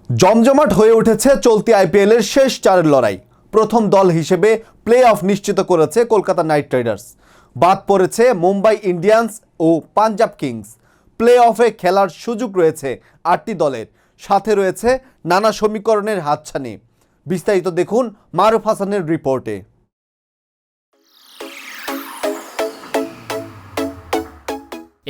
জমজমাট হয়ে উঠেছে চলতি আইপিএলের শেষ চারের লড়াই। প্রথম দল হিসেবে প্লে অফ নিশ্চিত করেছে কলকাতা নাইট রাইডার্স। বাদ পড়েছে মুম্বাই ইন্ডিয়ান্স ও পাঞ্জাব কিংস। প্লে অফে খেলার সুযোগ রয়েছে ৮টি দলের, সাথে রয়েছে নানা সমীকরণের হাতছানি। বিস্তারিত দেখুন মারুফ হাসানের রিপোর্টে।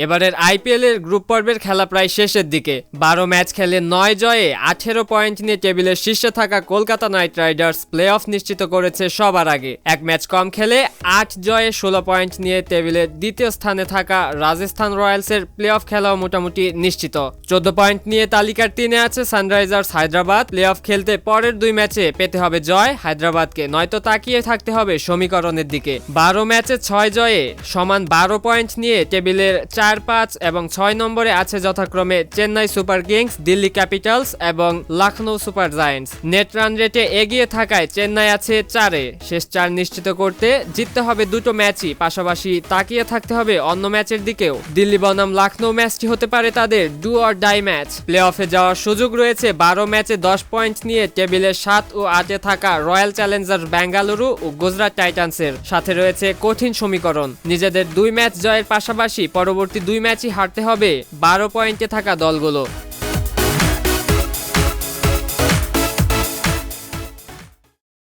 এবারের আইপিএলের গ্রুপ পর্বের খেলা প্রায় শেষের দিকে। ১২ ম্যাচ খেলে ৯ জয়ে ১৮ পয়েন্ট নিয়ে টেবিলের শীর্ষে থাকা Kolkata night Riders play of নিশ্চিত করেছে সবার আগে। এক ম্যাচ কম খেলে ৮ জয়ে ১৬ পয়েন্ট নিয়ে টেবিলের দ্বিতীয় স্থানে থাকা রাজস্থান রয়্যালসের প্লে অফ খেলাও মোটামুটি নিশ্চিত। ১৪ পয়েন্ট নিয়ে তালিকার ৩-এ আছে সানরাইজার্স হায়দ্রাবাদ। প্লে অফ খেলতে পরের ২ ম্যাচে পেতে হবে জয় হায়দ্রাবাদকে, নয়তো তাকিয়ে থাকতে হবে সমীকরণের দিকে। ১২ ম্যাচে ৬ জয়ে সমান ১২ পয়েন্ট নিয়ে টেবিলের ৪, ৫ এবং ৬ নম্বরে আছে যথাক্রমে Chennai super kings, Delhi capitals এবং Lucknow super giants. Net run রেটে এগিয়ে থাকায় চেন্নাই আছে ৪-এ। শেষ ৪ নিশ্চিত করতে জিততে হবে দুটো ম্যাচই, পাশাপাশি তাকিয়ে থাকতে হবে অন্য ম্যাচের দিকেও। দিল্লি বনাম লখনৌ ম্যাচটি হতে পারে তাদের ডু অর ডাই ম্যাচ। প্লে অফে যাওয়ার সুযোগ রয়েছে ১২ ম্যাচে ১০ পয়েন্ট নিয়ে টেবিলের ৭ ও ৮-এ থাকা রয়্যাল চ্যালেঞ্জার্স বেঙ্গালুরু ও গুজরাট টাইটান্সের। সাথে রয়েছে কঠিন সমীকরণ, নিজেদের ২ ম্যাচ জয়ের পাশাপাশি পরবর্তী ২ ম্যাচই হারতে হবে ১২ পয়েন্টে থাকা দলগুলো।